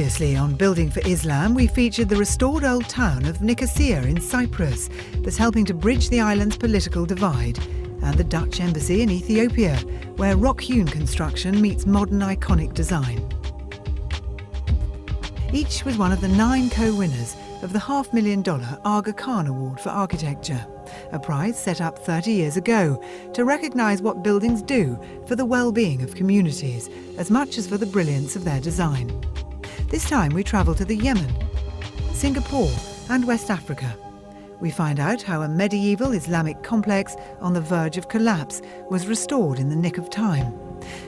Previously on Building for Islam, we featured the restored old town of Nicosia in Cyprus that's helping to bridge the island's political divide, and the Dutch embassy in Ethiopia, where rock-hewn construction meets modern iconic design. Each was one of the 9 co-winners of the $500,000 Aga Khan Award for Architecture, a prize set up 30 years ago to recognise what buildings do for the well-being of communities as much as for the brilliance of their design. This time we travel to the Yemen, Singapore and West Africa. We find out how a medieval Islamic complex on the verge of collapse was restored in the nick of time.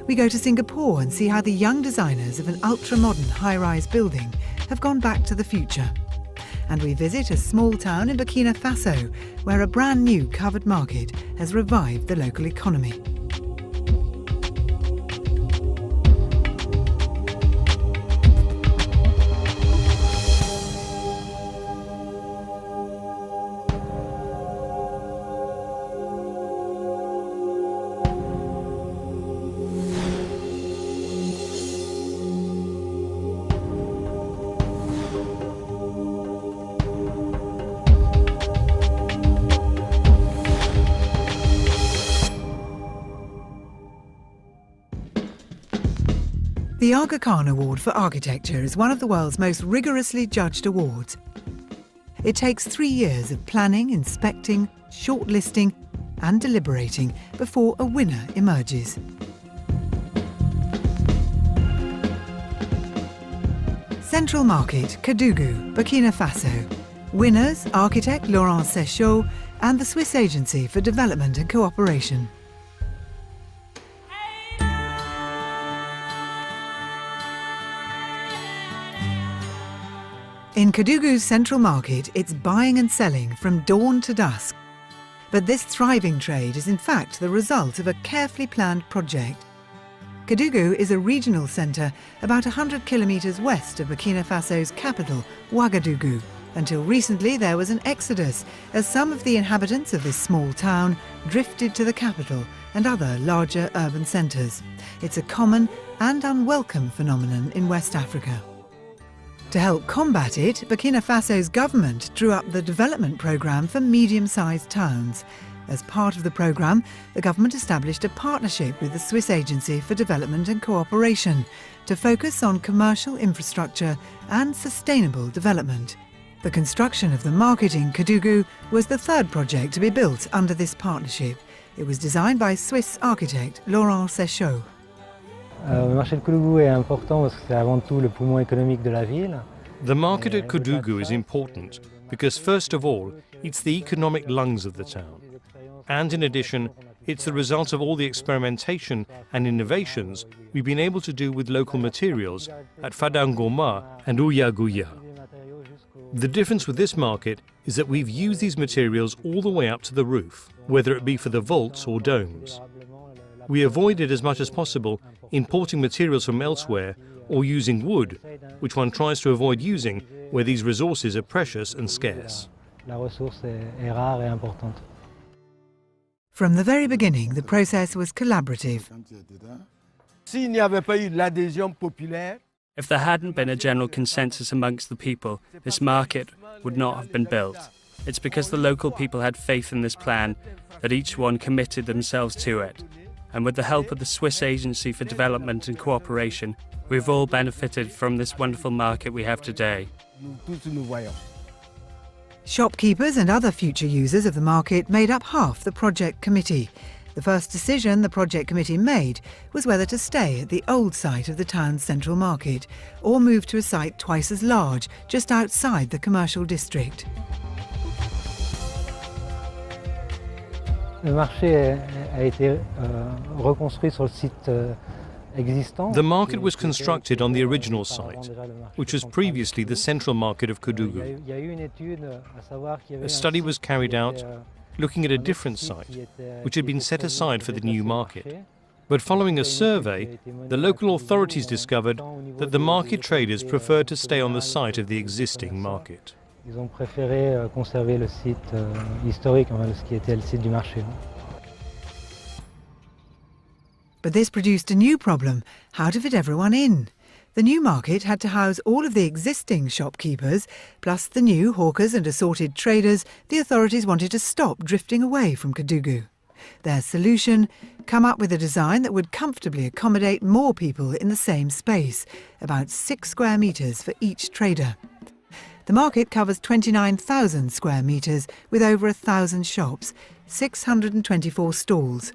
We go to Singapore and see how the young designers of an ultra-modern high-rise building have gone back to the future. And we visit a small town in Burkina Faso where a brand new covered market has revived the local economy. The Aga Khan Award for Architecture is one of the world's most rigorously judged awards. It takes 3 years of planning, inspecting, shortlisting and deliberating before a winner emerges. Central Market, Kédougou, Burkina Faso. Winners, architect Laurent Séchault and the Swiss Agency for Development and Cooperation. In Kédougou's Central Market, it's buying and selling from dawn to dusk. But this thriving trade is in fact the result of a carefully planned project. Kédougou is a regional centre about 100 kilometres west of Burkina Faso's capital, Ouagadougou. Until recently there was an exodus as some of the inhabitants of this small town drifted to the capital and other larger urban centres. It's a common and unwelcome phenomenon in West Africa. To help combat it, Burkina Faso's government drew up the development programme for medium-sized towns. As part of the programme, the government established a partnership with the Swiss Agency for Development and Cooperation to focus on commercial infrastructure and sustainable development. The construction of the market in Kédougou was the third project to be built under this partnership. It was designed by Swiss architect Laurent Séchault. Le marché de Kédougou est important parce que c'est avant tout le poumon économique de la ville. The market at Kédougou is important because, first of all, it's the economic lungs of the town. And in addition, it's the result of all the experimentation and innovations we've been able to do with local materials at Fadangoma and Ouagadougou. The difference with this market is that we've used these materials all the way up to the roof, whether it be for the vaults or domes. We avoided as much as possible importing materials from elsewhere or using wood, which one tries to avoid using where these resources are precious and scarce. From the very beginning, the process was collaborative. If there hadn't been a general consensus amongst the people, this market would not have been built. It's because the local people had faith in this plan that each one committed themselves to it. And with the help of the Swiss Agency for Development and Cooperation, we've all benefited from this wonderful market we have today. Shopkeepers and other future users of the market made up half the project committee. The first decision the project committee made was whether to stay at the old site of the town's central market or move to a site twice as large, just outside the commercial district. Le marché a été reconstruit sur le site existant. The market was constructed on the original site, which was previously the central market of Kédougou. A study was carried out looking at a different site, which had been set aside for the new market. But following a survey, the local authorities discovered that the market traders preferred to stay on the site of the existing market. Ils ont préféré conserver le site historique, ce qui était le site du marché. But this produced a new problem: how to fit everyone in. The new market had to house all of the existing shopkeepers, plus the new hawkers and assorted traders the authorities wanted to stop drifting away from Kédougou. Their solution: come up with a design that would comfortably accommodate more people in the same space, about 6 square metres for each trader. The market covers 29,000 square metres with over 1,000 shops, 624 stalls.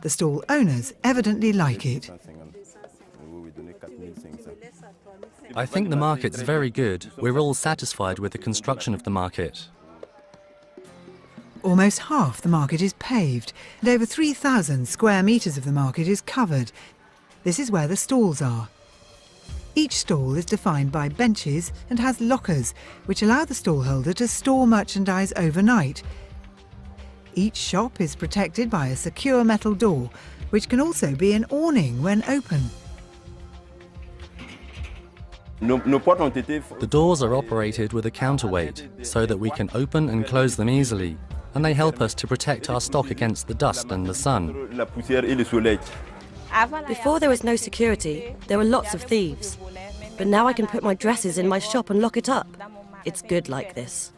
The stall owners evidently like it. I think the market's very good. We're all satisfied with the construction of the market. Almost half the market is paved, and over 3,000 square metres of the market is covered. This is where the stalls are. Each stall is defined by benches and has lockers, which allow the stallholder to store merchandise overnight. Each shop is protected by a secure metal door, which can also be an awning when open. The doors are operated with a counterweight, so that we can open and close them easily, and they help us to protect our stock against the dust and the sun. Before there was no security, there were lots of thieves. But now I can put my dresses in my shop and lock it up. It's good like this.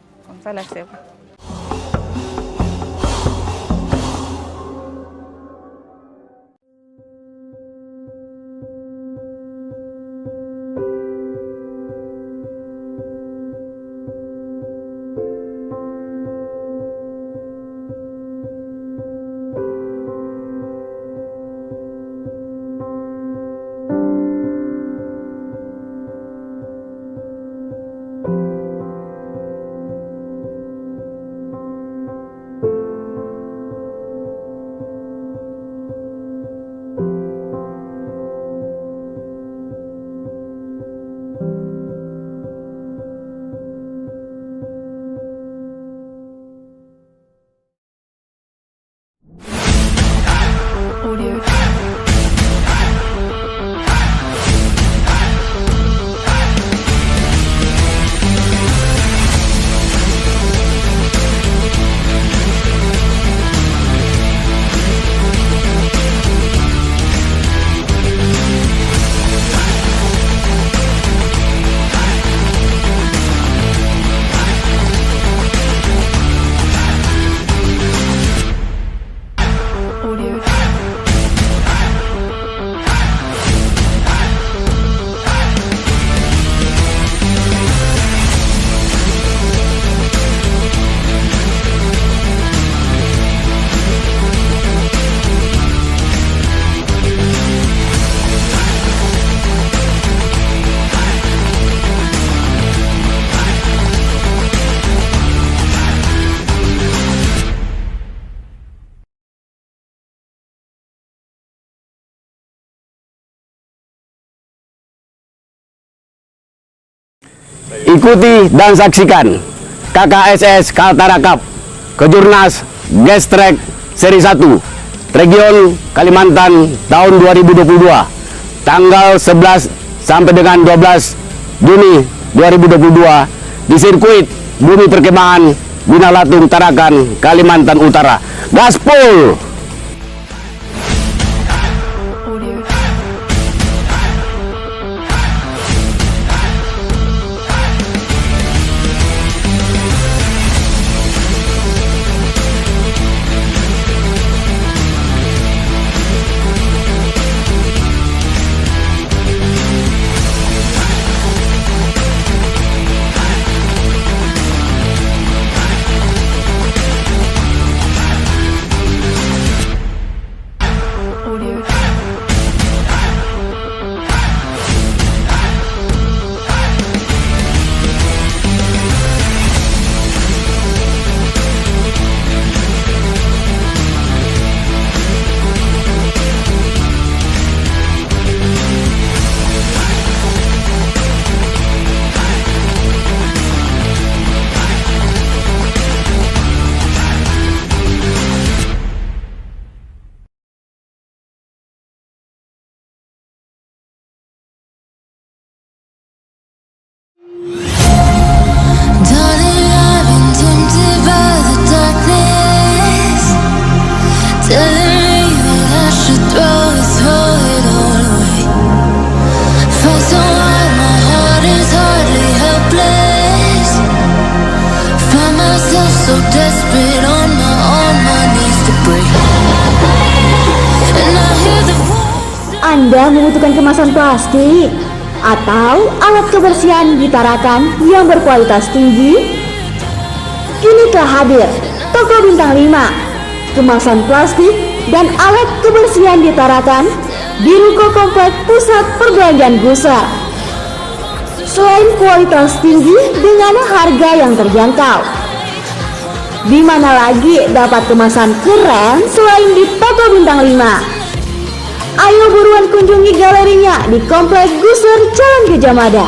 Ikuti dan saksikan KKSS Kaltara Cup Kejurnas Gas Track Seri 1 Region Kalimantan tahun 2022 tanggal 11 sampai dengan 12 Juni 2022 di sirkuit Bumi Perkemahan Binalatung Tarakan, Kalimantan Utara. Gaspol! Anda membutuhkan kemasan plastik atau alat kebersihan di Tarakan yang berkualitas tinggi? Kini telah hadir Toko Bintang 5, kemasan plastik dan alat kebersihan di Tarakan di Ruko Komplek Pusat Perbelanjaan Gusar. Selain kualitas tinggi dengan harga yang terjangkau, di mana lagi dapat kemasan keren selain di Toko Bintang 5? Ayo buruan kunjungi galerinya di Komplek Gusar Jalan Gajah Mada.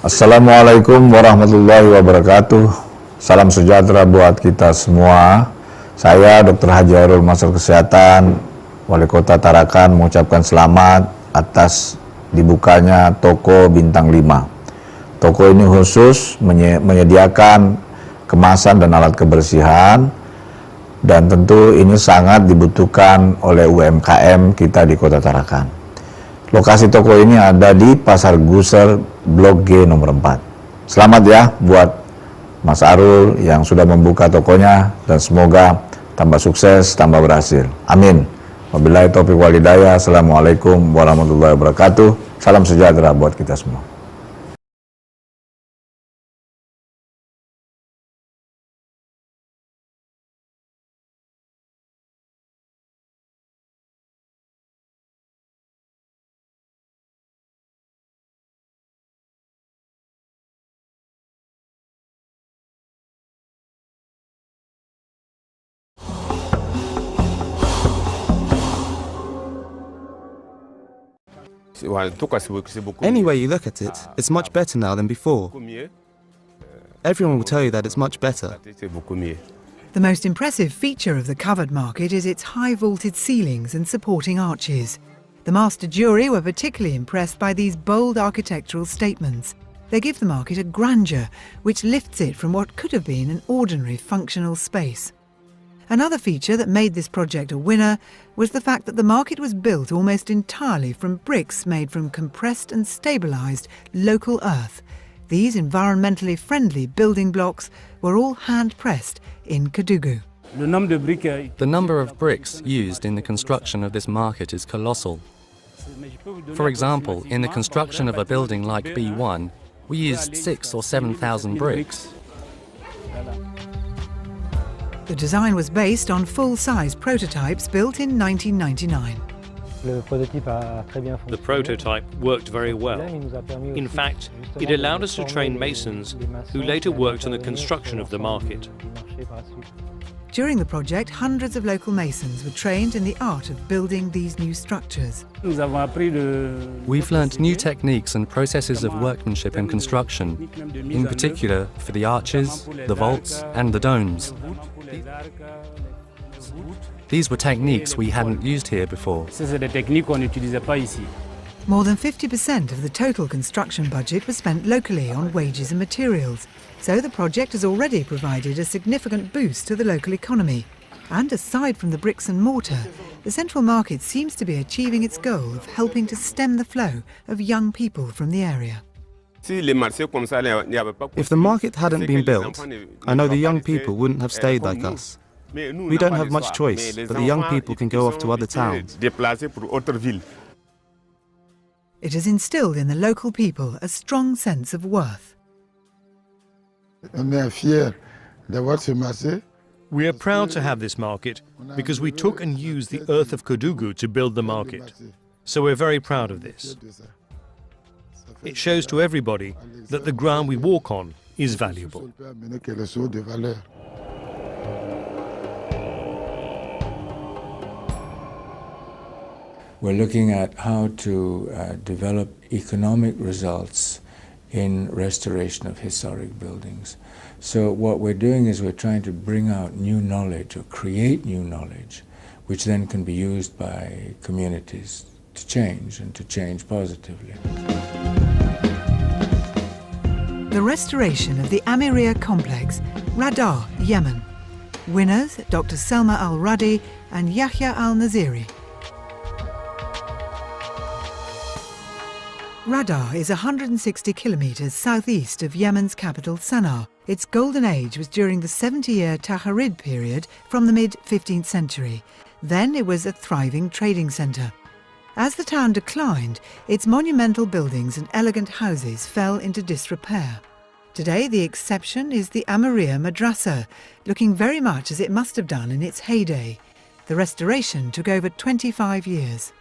Assalamualaikum warahmatullahi wabarakatuh. Salam sejahtera buat kita semua. Saya Dr. Haji Hairul Masar Kesehatan, Wali Kota Tarakan, mengucapkan selamat atas dibukanya Toko Bintang 5. Toko ini khusus menyediakan kemasan dan alat kebersihan, dan tentu ini sangat dibutuhkan oleh UMKM kita di Kota Tarakan. Lokasi toko ini ada di Pasar Gusar, Blok G nomor 4. Selamat ya buat Mas Arul yang sudah membuka tokonya, dan semoga tambah sukses, tambah berhasil. Amin. Wabillahi taufiq wal hidayah. Assalamualaikum warahmatullahi wabarakatuh. Salam sejahtera buat kita semua. Any way you look at it, it's much better now than before. Everyone will tell you that it's much better. The most impressive feature of the covered market is its high-vaulted ceilings and supporting arches. The master jury were particularly impressed by these bold architectural statements. They give the market a grandeur which lifts it from what could have been an ordinary functional space. Another feature that made this project a winner was the fact that the market was built almost entirely from bricks made from compressed and stabilised local earth. These environmentally friendly building blocks were all hand-pressed in Kédougou. The number of bricks used in the construction of this market is colossal. For example, in the construction of a building like B1, we used 6,000 or 7,000 bricks. The design was based on full-size prototypes built in 1999. The prototype worked very well. In fact, it allowed us to train masons who later worked on the construction of the market. During the project, hundreds of local masons were trained in the art of building these new structures. We've learnt new techniques and processes of workmanship and construction, in particular for the arches, the vaults and the domes. These were techniques we hadn't used here before. More than 50% of the total construction budget was spent locally on wages and materials. So the project has already provided a significant boost to the local economy. And aside from the bricks and mortar, the central market seems to be achieving its goal of helping to stem the flow of young people from the area. If the market hadn't been built, I know the young people wouldn't have stayed like us. We don't have much choice, but the young people can go off to other towns. It has instilled in the local people a strong sense of worth. We are proud to have this market because we took and used the earth of Kédougou to build the market. So we're very proud of this. It shows to everybody that the ground we walk on is valuable. We're looking at how to develop economic results in restoration of historic buildings. So what we're doing is we're trying to bring out new knowledge or create new knowledge, which then can be used by communities to change and to change positively. The restoration of the Amiria complex, Radar, Yemen. Winners, Dr. Selma Al-Radi and Yahya Al-Naziri. Radar is 160 kilometres southeast of Yemen's capital Sana'a. Its golden age was during the 70-year Taharid period from the mid-15th century. Then it was a thriving trading centre. As the town declined, its monumental buildings and elegant houses fell into disrepair. Today the exception is the Amiria Madrasa, looking very much as it must have done in its heyday. The restoration took over 25 years.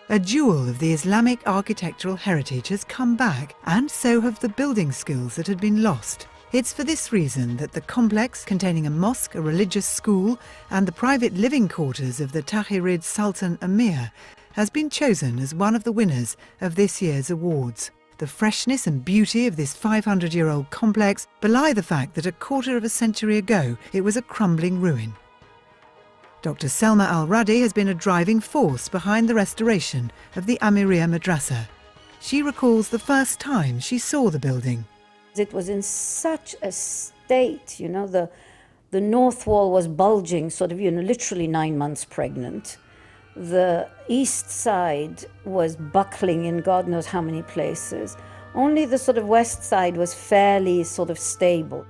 A jewel of the Islamic architectural heritage has come back, and so have the building skills that had been lost. It's for this reason that the complex, containing a mosque, a religious school, and the private living quarters of the Tahirid Sultan Emir, has been chosen as one of the winners of this year's awards. The freshness and beauty of this 500-year-old complex belie the fact that a quarter of a century ago it was a crumbling ruin. Dr. Selma Al-Radi has been a driving force behind the restoration of the Amiria Madrasa. She recalls the first time she saw the building. It was in such a state, you know, the north wall was bulging, sort of, you know, literally 9 months pregnant. The east side was buckling in God knows how many places. Only the sort of west side was fairly sort of stable.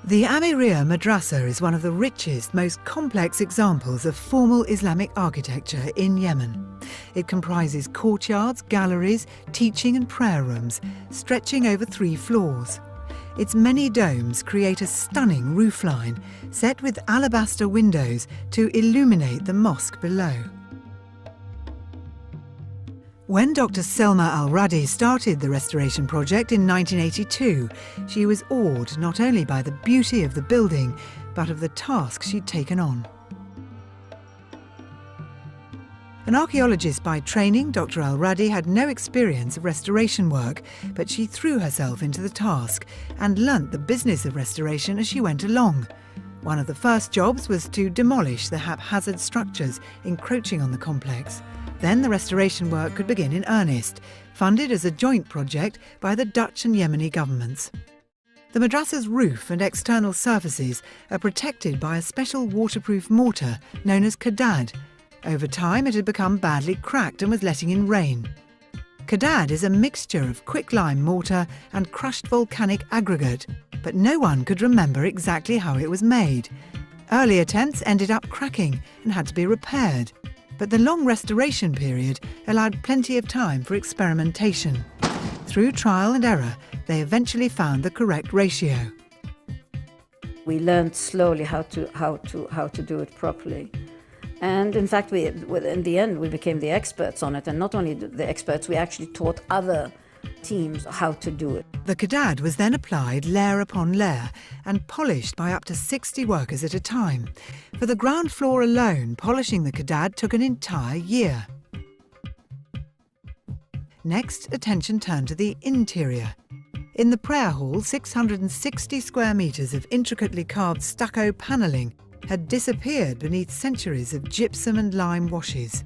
The Amiria Madrasa is one of the richest, most complex examples of formal Islamic architecture in Yemen. It comprises courtyards, galleries, teaching and prayer rooms, stretching over 3 floors. Its many domes create a stunning roofline, set with alabaster windows to illuminate the mosque below. When Dr. Selma Al-Radi started the restoration project in 1982, she was awed not only by the beauty of the building, but of the task she'd taken on. An archaeologist by training, Dr. Al-Radi had no experience of restoration work, but she threw herself into the task and learnt the business of restoration as she went along. One of the first jobs was to demolish the haphazard structures encroaching on the complex. Then the restoration work could begin in earnest, funded as a joint project by the Dutch and Yemeni governments. The madrasa's roof and external surfaces are protected by a special waterproof mortar known as kadad. Over time it had become badly cracked and was letting in rain. Kadad is a mixture of quicklime mortar and crushed volcanic aggregate, but no one could remember exactly how it was made. Early attempts ended up cracking and had to be repaired. But the long restoration period allowed plenty of time for experimentation. Through trial and error, they eventually found the correct ratio. We learned slowly how to do it properly. And in fact, in the end, we became the experts on it. And not only the experts, we actually taught other teams how to do it. The kadad was then applied layer upon layer and polished by up to 60 workers at a time. For the ground floor alone, polishing the kadad took an entire year. Next, attention turned to the interior. In the prayer hall, 660 square metres of intricately carved stucco panelling had disappeared beneath centuries of gypsum and lime washes.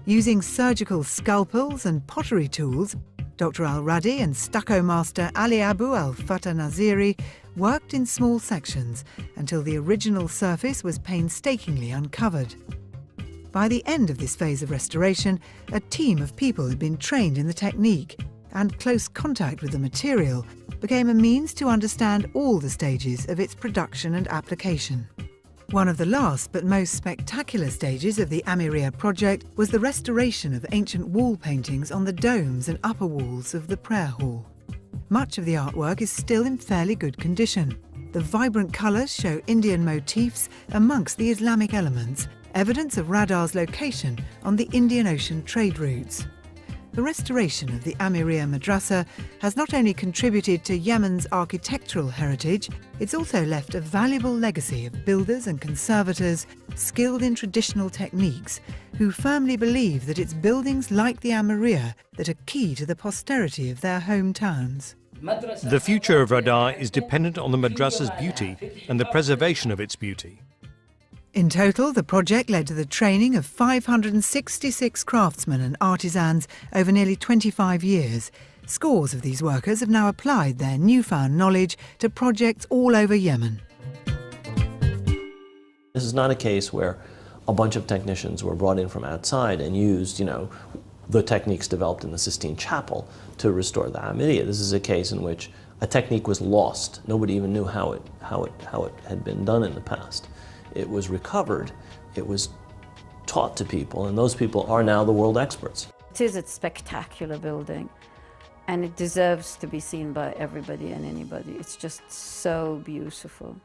Using surgical scalpels and pottery tools, Dr Al-Radi and stucco master Ali Abu Al-Fatah Naziri worked in small sections until the original surface was painstakingly uncovered. By the end of this phase of restoration, a team of people had been trained in the technique, and close contact with the material became a means to understand all the stages of its production and application. One of the last but most spectacular stages of the Amiria project was the restoration of ancient wall paintings on the domes and upper walls of the prayer hall. Much of the artwork is still in fairly good condition. The vibrant colours show Indian motifs amongst the Islamic elements, evidence of radar's location on the Indian Ocean trade routes. The restoration of the Amiria Madrasa has not only contributed to Yemen's architectural heritage, it's also left a valuable legacy of builders and conservators skilled in traditional techniques who firmly believe that it's buildings like the Amiria that are key to the posterity of their hometowns. The future of Radar is dependent on the madrasa's beauty and the preservation of its beauty. In total, the project led to the training of 566 craftsmen and artisans over nearly 25 years. Scores of these workers have now applied their newfound knowledge to projects all over Yemen. This is not a case where a bunch of technicians were brought in from outside and used, the techniques developed in the Sistine Chapel to restore the Amiria. This is a case in which a technique was lost. Nobody even knew how it had been done in the past. It was recovered, it was taught to people, and those people are now the world experts. It is a spectacular building, and it deserves to be seen by everybody and anybody. It's just so beautiful.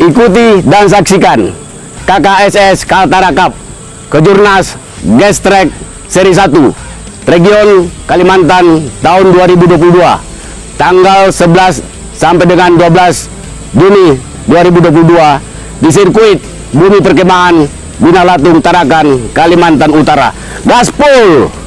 Ikuti dan saksikan KKSS Kaltara Cup, Kejurnas Gestrek Seri 1, Region Kalimantan tahun 2022, tanggal 11 sampai dengan 12 Juni 2022 di sirkuit Bumi Perkemahan Bina Latung Tarakan, Kalimantan Utara. Gaspol!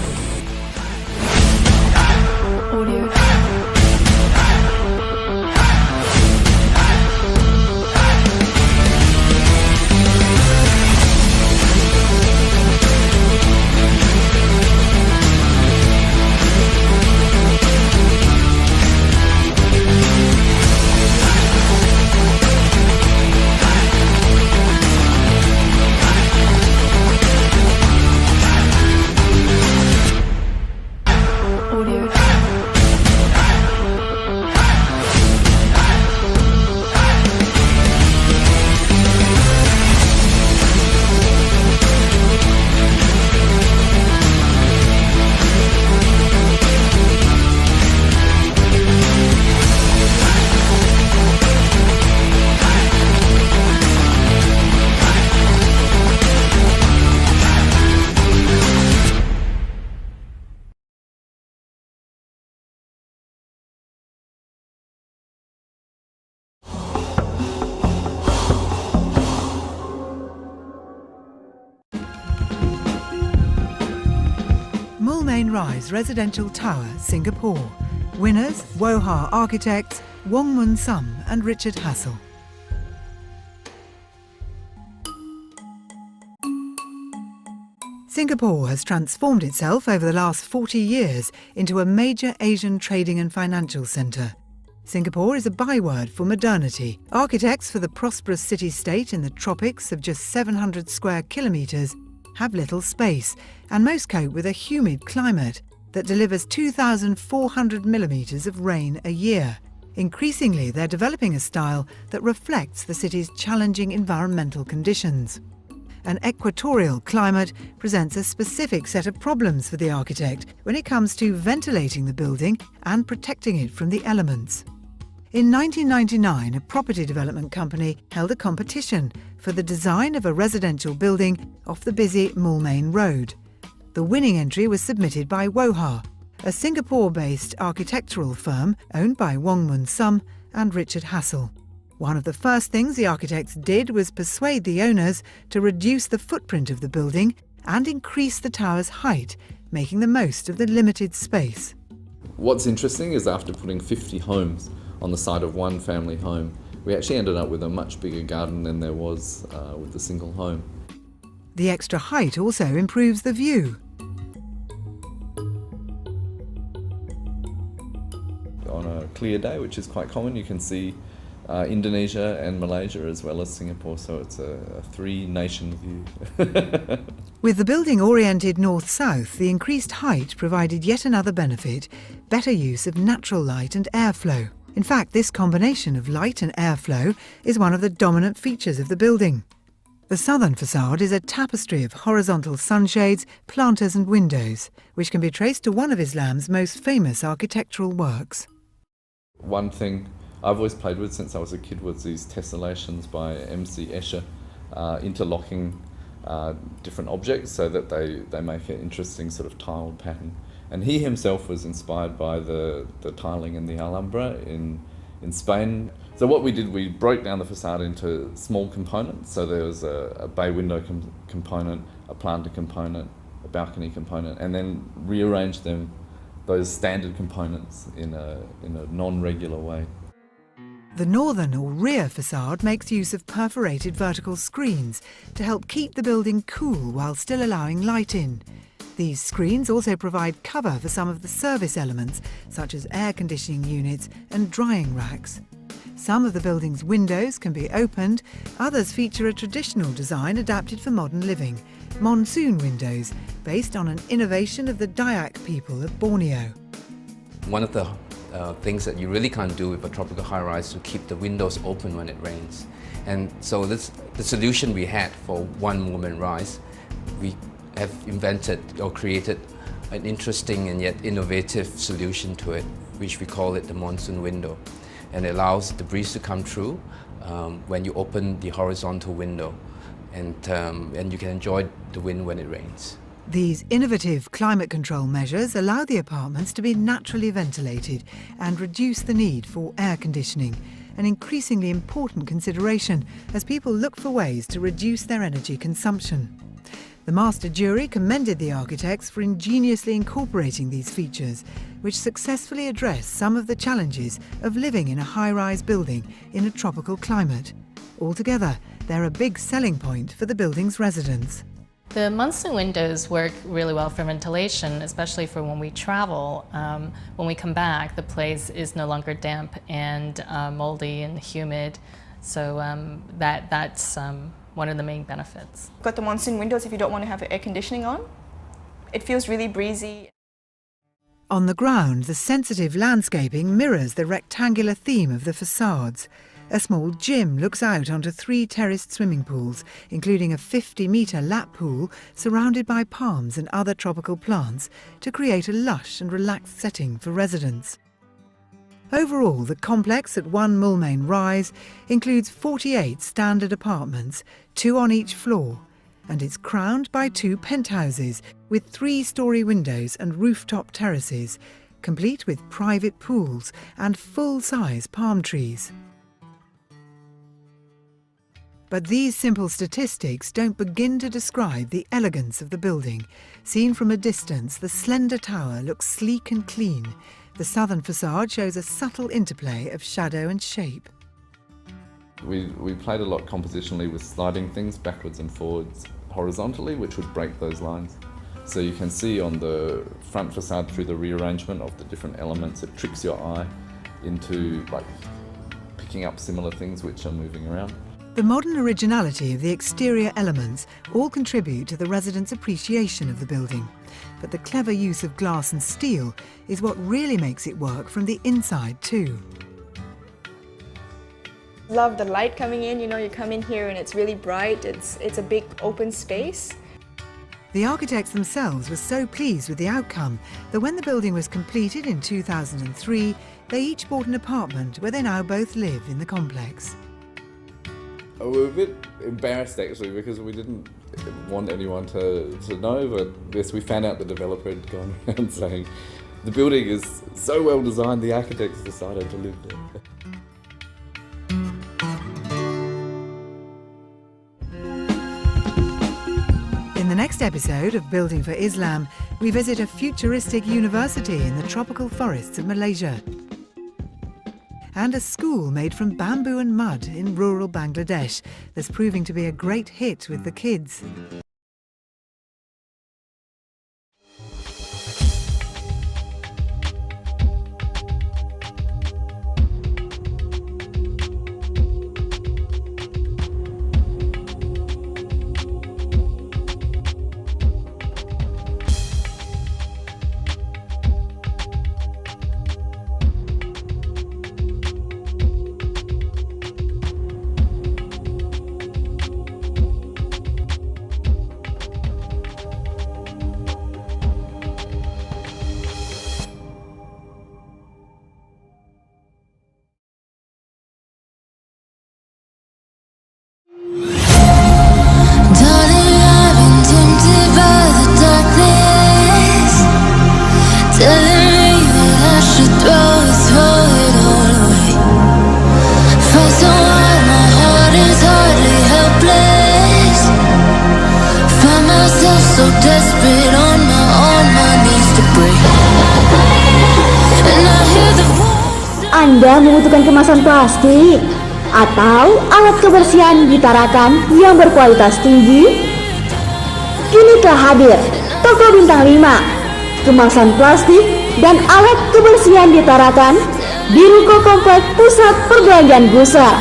Mulmain Rise Residential Tower, Singapore. Winners, Woha Architects, Wong Mun Sum and Richard Hassel. Singapore has transformed itself over the last 40 years into a major Asian trading and financial centre. Singapore is a byword for modernity. Architects for the prosperous city-state in the tropics of just 700 square kilometres have little space, and most cope with a humid climate that delivers 2,400 millimetres of rain a year. Increasingly, they're developing a style that reflects the city's challenging environmental conditions. An equatorial climate presents a specific set of problems for the architect when it comes to ventilating the building and protecting it from the elements. In 1999, a property development company held a competition for the design of a residential building off the busy Mulmain Road. The winning entry was submitted by Woha, a Singapore-based architectural firm owned by Wong Mun Sum and Richard Hassel. One of the first things the architects did was persuade the owners to reduce the footprint of the building and increase the tower's height, making the most of the limited space. What's interesting is after putting 50 homes on the side of one family home, we actually ended up with a much bigger garden than there was with the single home. The extra height also improves the view. On a clear day, which is quite common, you can see Indonesia and Malaysia as well as Singapore, so it's a three-nation view. With the building oriented north-south, the increased height provided yet another benefit: better use of natural light and airflow. In fact, this combination of light and airflow is one of the dominant features of the building. The southern facade is a tapestry of horizontal sunshades, planters and windows, which can be traced to one of Islam's most famous architectural works. One thing I've always played with since I was a kid was these tessellations by MC Escher, interlocking different objects so that they make an interesting sort of tiled pattern. And he himself was inspired by the tiling in the Alhambra in Spain. So what we did, we broke down the facade into small components. So there was a bay window component, a planter component, a balcony component, and then rearranged them, those standard components, in a non-regular way. The northern or rear facade makes use of perforated vertical screens to help keep the building cool while still allowing light in. These screens also provide cover for some of the service elements, such as air conditioning units and drying racks. Some of the building's windows can be opened, others feature a traditional design adapted for modern living, monsoon windows, based on an innovation of the Dayak people of Borneo. One of the things that you really can't do with a tropical high-rise is to keep the windows open when it rains. And so the solution we had for one Mulmain Rise, we have invented or created an interesting and yet innovative solution to it, which we call it the monsoon window. And it allows the breeze to come through when you open the horizontal window. and you can enjoy the wind when it rains. These innovative climate control measures allow the apartments to be naturally ventilated and reduce the need for air conditioning, an increasingly important consideration as people look for ways to reduce their energy consumption. The master jury commended the architects for ingeniously incorporating these features, which successfully address some of the challenges of living in a high-rise building in a tropical climate. Altogether, they're a big selling point for the building's residents. The monsoon windows work really well for ventilation, especially for when we travel. When we come back, the place is no longer damp and moldy and humid, so that's one of the main benefits. Got the monsoon windows if you don't want to have air conditioning on. It feels really breezy. On the ground, the sensitive landscaping mirrors the rectangular theme of the facades. A small gym looks out onto 3 terraced swimming pools, including a 50-metre lap pool surrounded by palms and other tropical plants to create a lush and relaxed setting for residents. Overall, the complex at 1 Mulmain Rise includes 48 standard apartments, 2 on each floor, and it's crowned by 2 penthouses with 3-storey windows and rooftop terraces, complete with private pools and full-size palm trees. But these simple statistics don't begin to describe the elegance of the building. Seen from a distance, the slender tower looks sleek and clean. The southern facade shows a subtle interplay of shadow and shape. We played a lot compositionally with sliding things backwards and forwards horizontally, which would break those lines. So you can see on the front facade through the rearrangement of the different elements, it tricks your eye into picking up similar things which are moving around. The modern originality of the exterior elements all contribute to the residents' appreciation of the building. But the clever use of glass and steel is what really makes it work from the inside too. Love the light coming in, you come in here and it's really bright, it's a big open space. The architects themselves were so pleased with the outcome that when the building was completed in 2003, they each bought an apartment where they now both live in the complex. We were a bit embarrassed actually because we didn't want anyone to know, but yes, we found out the developer had gone around saying the building is so well designed the architects decided to live there. In the next episode of Building for Islam, we visit a futuristic university in the tropical forests of Malaysia and a school made from bamboo and mud in rural Bangladesh that's proving to be a great hit with the kids. Anda membutuhkan kemasan plastik atau alat kebersihan di Tarakan yang berkualitas tinggi? Kini telah hadir Toko Bintang 5, kemasan plastik dan alat kebersihan di Tarakan di Ruko Komplek Pusat Perbelanjaan Gusar.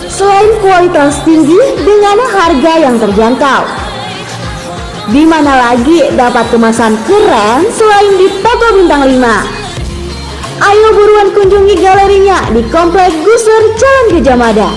Selain kualitas tinggi dengan harga yang terjangkau, di mana lagi dapat kemasan keren selain di Toko Bintang 5? Ayo buruan kunjungi galerinya di Komplek Gusar Jalan Gajah Mada.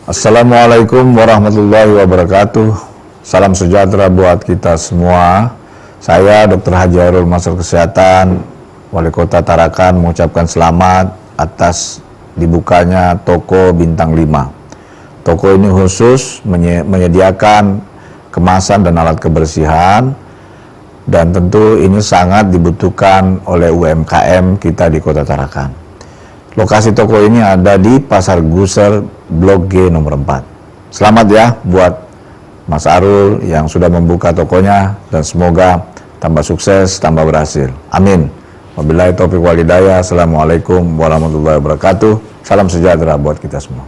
Assalamualaikum warahmatullahi wabarakatuh. Salam sejahtera buat kita semua. Saya Dr. Hajarul Masal Kesehatan, Wali Kota Tarakan, mengucapkan selamat atas dibukanya toko bintang 5. Toko ini khusus menyediakan kemasan dan alat kebersihan, dan tentu ini sangat dibutuhkan oleh UMKM kita di Kota Tarakan. Lokasi toko ini ada di Pasar Guser, Blok G nomor 4. Selamat ya buat Mas Arul yang sudah membuka tokonya, dan semoga tambah sukses, tambah berhasil. Amin. Wabillahi taufiq wal hidayah. Assalamualaikum warahmatullahi wabarakatuh. Salam sejahtera buat kita semua.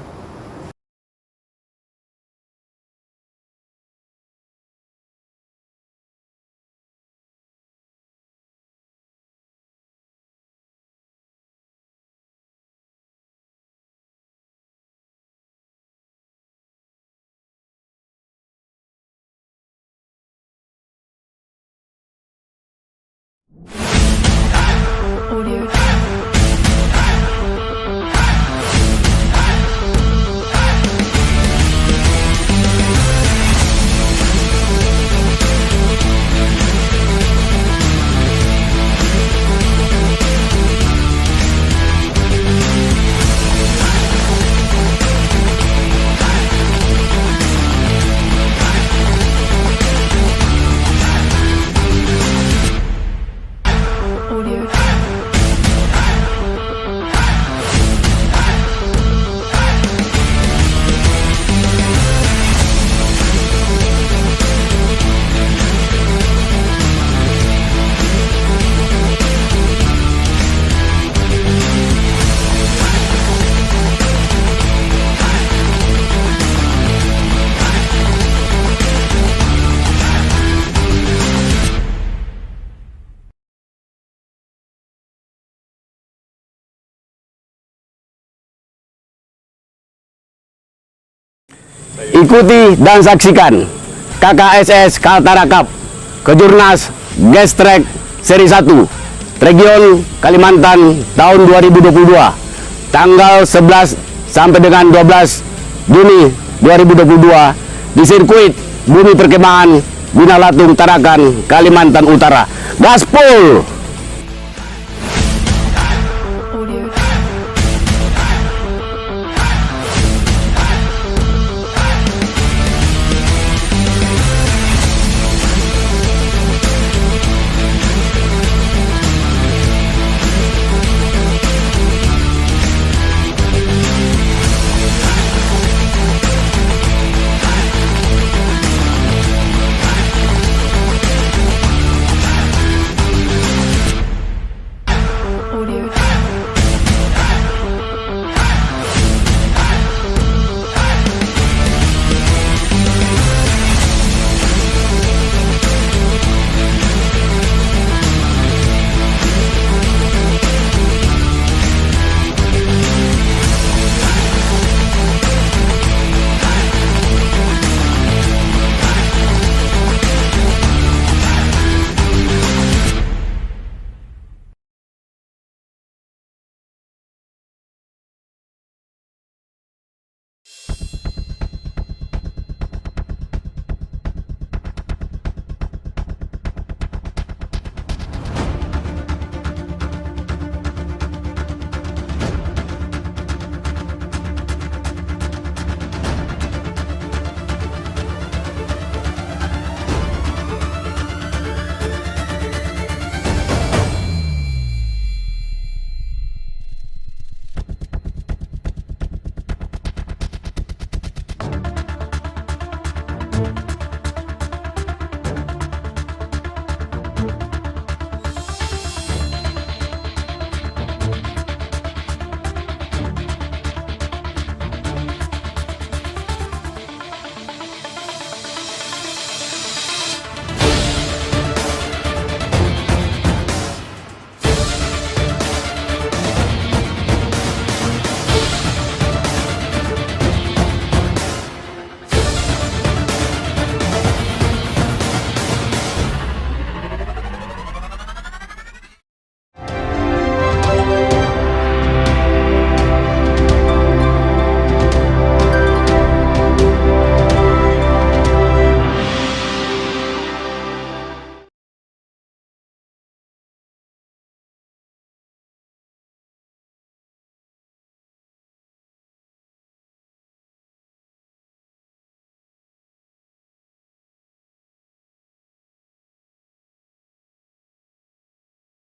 Ikuti dan saksikan KKSS Kaltara Cup Kejurnas Gestrek Seri 1 Region Kalimantan tahun 2022 tanggal 11 sampai dengan 12 Juni 2022 di sirkuit Bumi Perkemahan Binalatung Tarakan, Kalimantan Utara. Gaspol!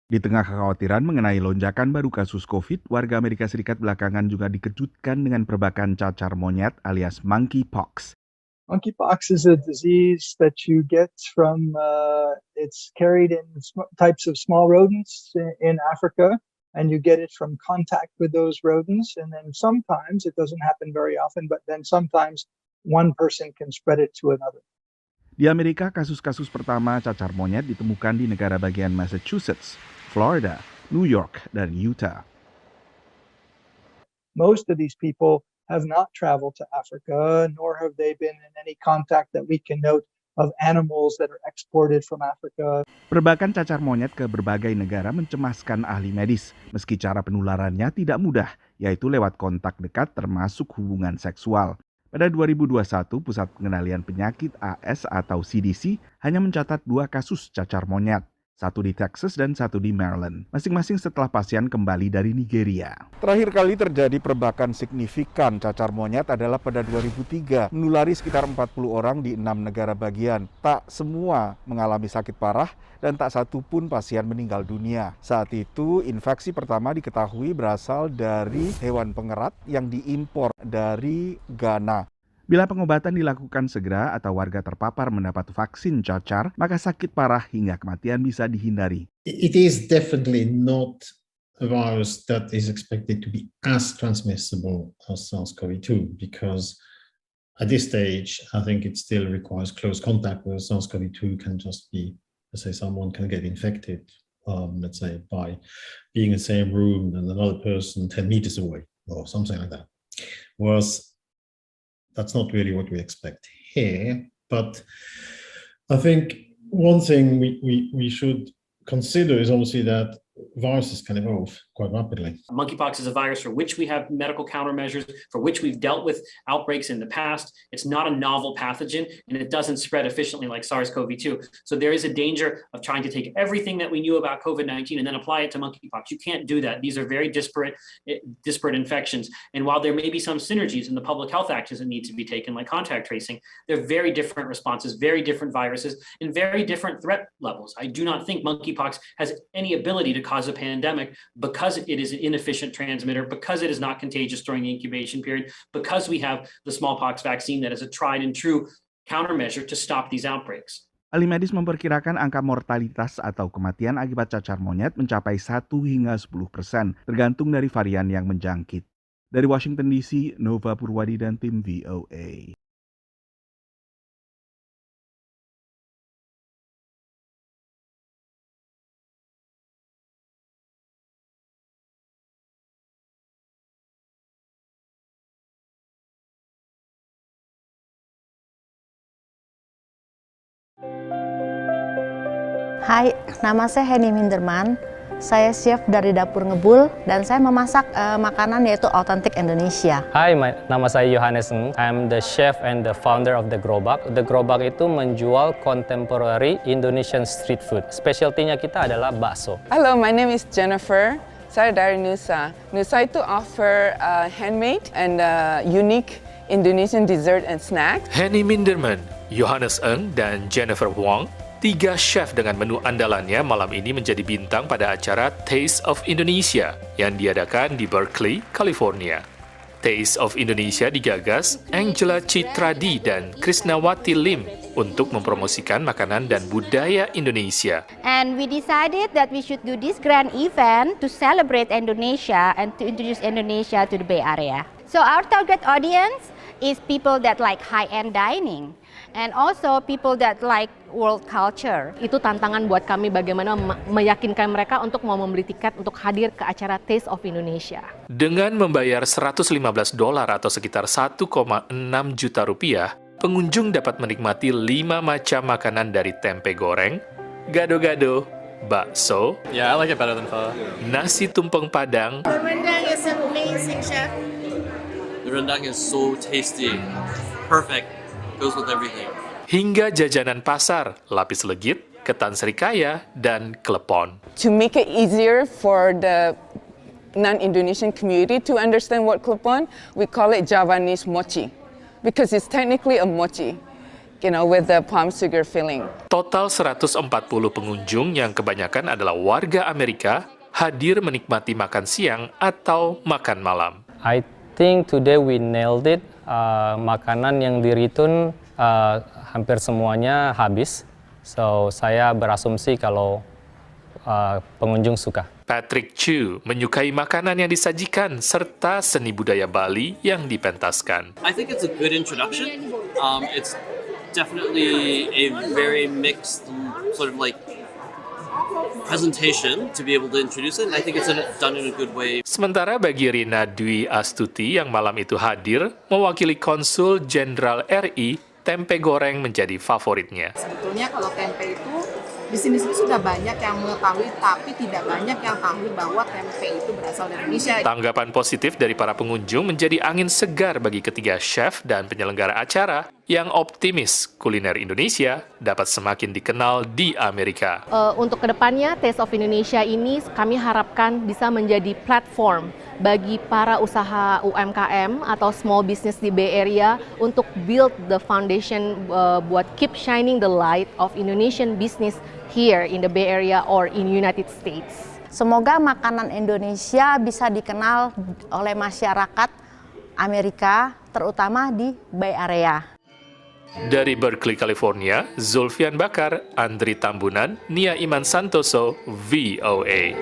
Di tengah kekhawatiran mengenai lonjakan baru kasus COVID, warga Amerika Serikat belakangan juga dikejutkan dengan perbakan cacar monyet alias monkeypox. Monkeypox is a disease that you get from, it's carried in types of small rodents in Africa, and you get it from contact with those rodents, and then sometimes, it doesn't happen very often, but then sometimes one person can spread it to another. Di Amerika, kasus-kasus pertama cacar monyet ditemukan di negara bagian Massachusetts, Florida, New York, dan Utah. Most of these people have not traveled to Africa, nor have they been in any contact that we can note of animals that are exported from Africa. Perbakan cacar monyet ke berbagai negara mencemaskan ahli medis, meski cara penularannya tidak mudah, yaitu lewat kontak dekat termasuk hubungan seksual. Pada 2021, Pusat Pengendalian Penyakit AS atau CDC hanya mencatat 2 kasus cacar monyet. Satu di Texas dan satu di Maryland, masing-masing setelah pasien kembali dari Nigeria. Terakhir kali terjadi perbakan signifikan cacar monyet adalah pada 2003, menulari sekitar 40 orang di 6 negara bagian. Tak semua mengalami sakit parah dan tak satu pun pasien meninggal dunia. Saat itu, infeksi pertama diketahui berasal dari hewan pengerat yang diimpor dari Ghana. Bila pengobatan dilakukan segera atau warga terpapar mendapat vaksin cacar, maka sakit parah hingga kematian bisa dihindari. It is definitely not a virus that is expected to be as transmissible as SARS-CoV-2 because at this stage, I think it still requires close contact with SARS-CoV-2 can just be, let's say someone can get infected, let's say by being in the same room than another person 10 meters away or something like that. Whereas that's not really what we expect here, but I think one thing we should consider is obviously that viruses can evolve quite rapidly. Monkeypox is a virus for which we have medical countermeasures, for which we've dealt with outbreaks in the past. It's not a novel pathogen, and it doesn't spread efficiently like SARS-CoV-2. So there is a danger of trying to take everything that we knew about COVID-19 and then apply it to monkeypox. You can't do that. These are very disparate infections. And while there may be some synergies in the public health actions that need to be taken, like contact tracing, they're very different responses, very different viruses, and very different threat levels. I do not think monkeypox has any ability to cause a pandemic because it is an inefficient transmitter, because it is not contagious during the incubation period, because we have the smallpox vaccine that is a tried and true countermeasure to stop these outbreaks. Ahli medis memperkirakan angka mortalitas atau kematian akibat cacar monyet mencapai 1 hingga 10%, tergantung dari varian yang menjangkit. Dari Washington DC, Nova Purwadi dan tim VOA. Hai, nama saya Henny Minderman. Saya chef dari Dapur Ngebul dan saya memasak makanan yaitu otentik Indonesia. Hai, nama saya Johannes Ng. I'm the chef and the founder of The Gerobak. The Gerobak itu menjual contemporary Indonesian street food. Specialty-nya kita adalah bakso. Hello, my name is Jennifer. Saya dari Nusa. Nusa itu offer handmade and unique Indonesian dessert and snacks. Henny Minderman, Johannes Ng, dan Jennifer Wong, 3 chef dengan menu andalannya malam ini menjadi bintang pada acara Taste of Indonesia yang diadakan di Berkeley, California. Taste of Indonesia digagas Angela Citradi dan Krisnawati Lim untuk mempromosikan makanan dan budaya Indonesia. And we decided that we should do this grand event to celebrate Indonesia and to introduce Indonesia to the Bay Area. So our target audience is people that like high-end dining and also people that like world culture. Itu tantangan buat kami bagaimana meyakinkan mereka untuk mau membeli tiket untuk hadir ke acara Taste of Indonesia. Dengan membayar $115 atau sekitar 1,6 juta rupiah, pengunjung dapat menikmati 5 macam makanan dari tempe goreng, gado-gado, bakso, Yeah, I like it better than pho. nasi tumpeng Padang, The rendang is amazing, chef. The rendang is so tasty, perfect, goes with everything. hingga jajanan pasar, lapis legit, ketan serikaya, dan klepon. To make it easier for the non-Indonesian community to understand what klepon, we call it Javanese mochi because it's technically a mochi. with the palm sugar filling. Total 140 pengunjung yang kebanyakan adalah warga Amerika hadir menikmati makan siang atau makan malam. I think today we nailed it. Makanan yang di return hampir semuanya habis. So saya berasumsi kalau pengunjung suka. Patrick Chu menyukai makanan yang disajikan serta seni budaya Bali yang dipentaskan. I think it's a good introduction. It's definitely a very mixed sort of like presentation to be able to introduce it, and I think it's done in a good way. Sementara bagi Rina Dwi Astuti yang malam itu hadir, mewakili Konsul Jenderal RI, tempe goreng menjadi favoritnya. Sebetulnya kalau tempe itu di sini sudah banyak yang mengetahui, tapi tidak banyak yang tahu bahwa tempe itu berasal dari Indonesia. Tanggapan positif dari para pengunjung menjadi angin segar bagi ketiga chef dan penyelenggara acara yang optimis kuliner Indonesia dapat semakin dikenal di Amerika. Untuk kedepannya, Taste of Indonesia ini kami harapkan bisa menjadi platform bagi para usaha UMKM atau small business di Bay Area untuk build the foundation buat keep shining the light of Indonesian business here in the Bay Area or in United States. Semoga makanan Indonesia bisa dikenal oleh masyarakat Amerika, terutama di Bay Area. Dari Berkeley, California, Zulfian Bakar, Andri Tambunan, Nia Iman Santoso, VOA.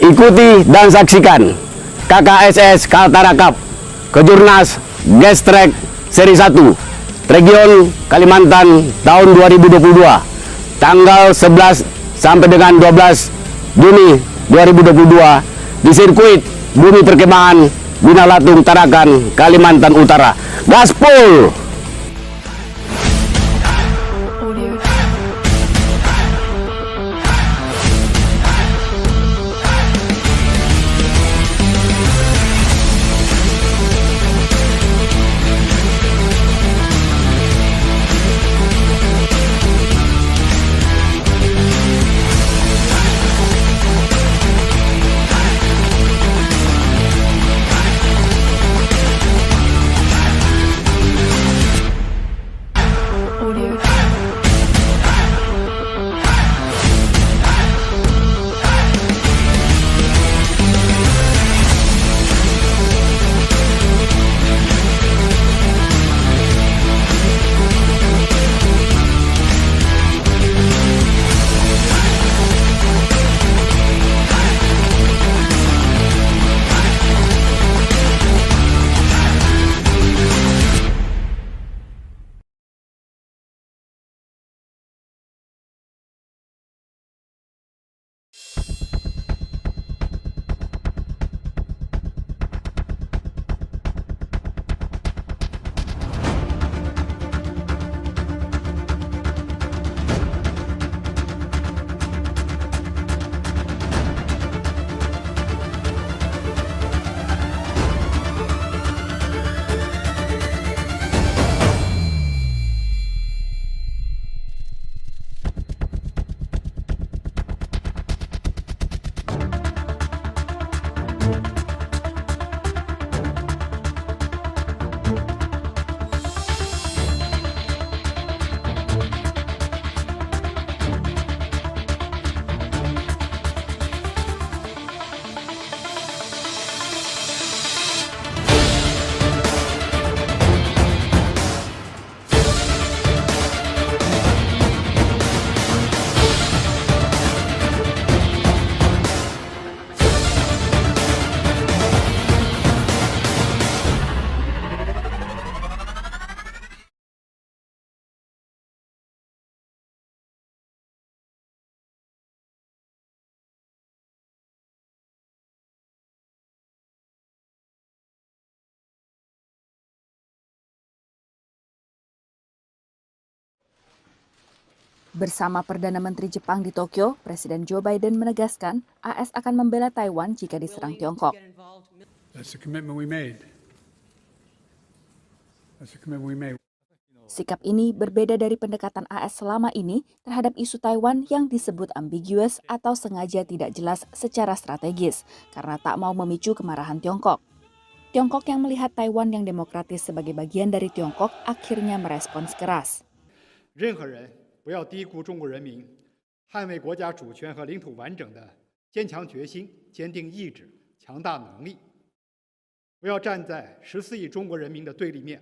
Ikuti dan saksikan KKSS Kaltara Cup Kejurnas Gas Track Seri 1 Region Kalimantan tahun 2022 tanggal 11 sampai dengan 12 Juni 2022 di sirkuit Bumi Perkemahan Binalatung Tarakan, Kalimantan Utara. Gaspol! Bersama Perdana Menteri Jepang di Tokyo, Presiden Joe Biden menegaskan AS akan membela Taiwan jika diserang Tiongkok. Sikap ini berbeda dari pendekatan AS selama ini terhadap isu Taiwan yang disebut ambiguous atau sengaja tidak jelas secara strategis karena tak mau memicu kemarahan Tiongkok. Tiongkok yang melihat Taiwan yang demokratis sebagai bagian dari Tiongkok akhirnya merespons keras. 不要低估中国人民捍卫国家主权和领土完整的坚强决心、坚定意志、强大能力。不要站在14亿中国人民的对立面。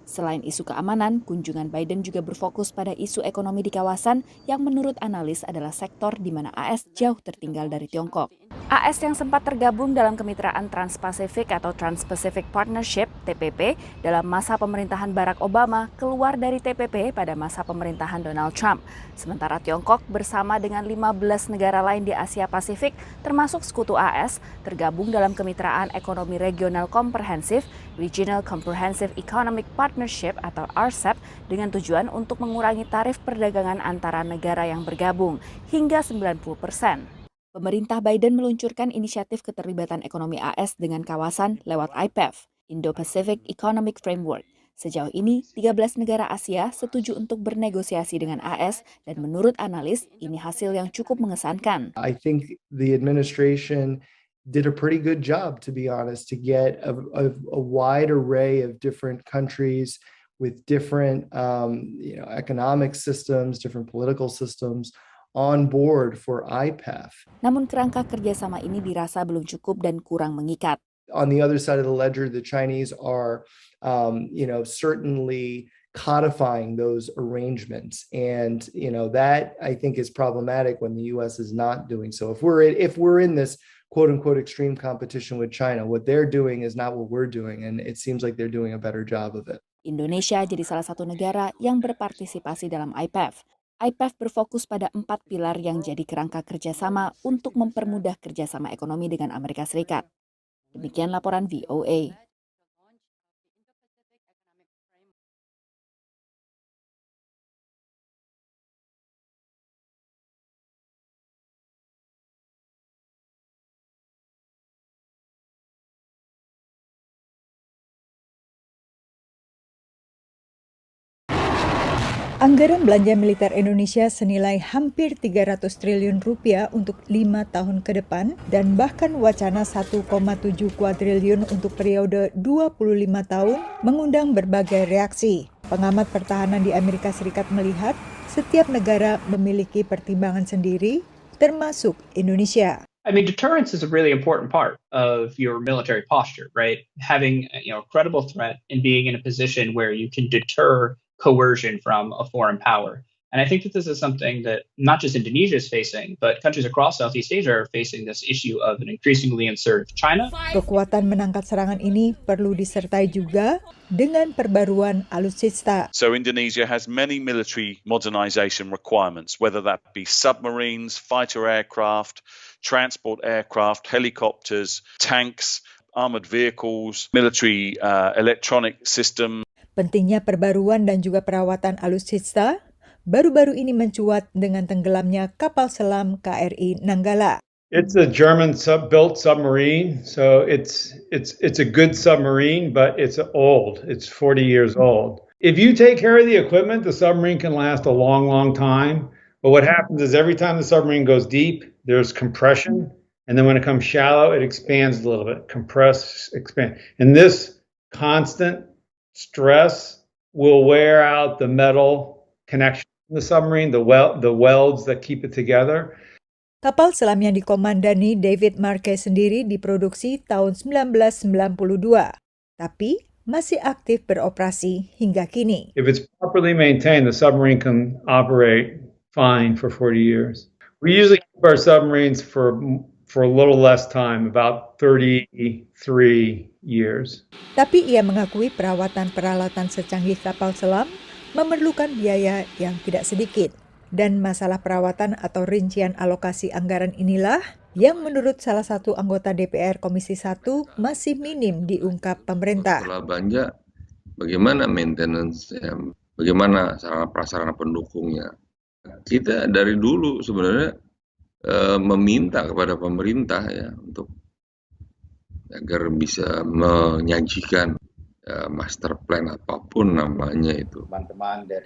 Selain isu keamanan, kunjungan Biden juga berfokus pada isu ekonomi di kawasan yang menurut analis adalah sektor di mana AS jauh tertinggal dari Tiongkok. AS yang sempat tergabung dalam kemitraan Trans-Pacific atau Trans-Pacific Partnership (TPP) dalam masa pemerintahan Barack Obama keluar dari TPP pada masa pemerintahan Donald Trump. Sementara Tiongkok bersama dengan 15 negara lain di Asia Pasifik termasuk sekutu AS tergabung dalam kemitraan ekonomi regional komprehensif Regional Comprehensive Economic Partnership atau RCEP dengan tujuan untuk mengurangi tarif perdagangan antara negara yang bergabung hingga 90%. Pemerintah Biden meluncurkan inisiatif keterlibatan ekonomi AS dengan kawasan lewat IPEF, Indo-Pacific Economic Framework. Sejauh ini, 13 negara Asia setuju untuk bernegosiasi dengan AS dan menurut analis, ini hasil yang cukup mengesankan. I think the administration did a pretty good job, to be honest, to get a wide array of different countries with different economic systems, different political systems on board for IPEF. Namun kerangka kerjasama ini dirasa belum cukup dan kurang mengikat. On the other side of the ledger, the Chinese are, certainly codifying those arrangements, and that I think is problematic when the U.S. is not doing so. If we're in this quote unquote extreme competition with China, what they're doing is not what we're doing, and it seems like they're doing a better job of it. Indonesia jadi salah satu negara yang berpartisipasi dalam IPEF. IPEF berfokus pada 4 pilar yang jadi kerangka kerjasama untuk mempermudah kerjasama ekonomi dengan Amerika Serikat. Demikian laporan VOA. Anggaran belanja militer Indonesia senilai hampir 300 triliun rupiah untuk 5 tahun ke depan dan bahkan wacana 1,7 kuadriliun untuk periode 25 tahun mengundang berbagai reaksi. Pengamat pertahanan di Amerika Serikat melihat setiap negara memiliki pertimbangan sendiri, termasuk Indonesia. I mean, deterrence is a really important part of your military posture, right? Having a credible threat and being in a position where you can deter coercion from a foreign power. And I think that this is something that not just Indonesia is facing, but countries across Southeast Asia are facing this issue of an increasingly assertive China. Kekuatan menangkal serangan ini perlu disertai juga dengan perbaruan alutsista. So Indonesia has many military modernization requirements, whether that be submarines, fighter aircraft, transport aircraft, helicopters, tanks, armored vehicles, military electronic system. Pentingnya perbaruan dan juga perawatan alutsista baru-baru ini mencuat dengan tenggelamnya kapal selam KRI Nanggala. It's a German built submarine, so it's a good submarine, but it's old. It's 40 years old. If you take care of the equipment, the submarine can last a long, long time. But what happens is every time the submarine goes deep, there's compression, and then when it comes shallow, it expands a little bit. Compress, expand. And this constant stress will wear out the metal connection in the submarine, the welds that keep it together. Kapal selam yang dikomandani David Marquez sendiri diproduksi tahun 1992, tapi masih aktif beroperasi hingga kini. If it's properly maintained, the submarine can operate fine for 40 years. We usually keep our submarines for a little less time, about 33 years. Tapi ia mengakui perawatan peralatan secanggih kapal selam memerlukan biaya yang tidak sedikit. Dan masalah perawatan atau rincian alokasi anggaran inilah yang menurut salah satu anggota DPR Komisi 1 masih minim diungkap pemerintah. Setelah belanja, bagaimana maintenance, bagaimana sarana prasarana pendukungnya, Kita dari dulu sebenarnya meminta kepada pemerintah ya untuk agar bisa menyajikan master plan apapun namanya itu.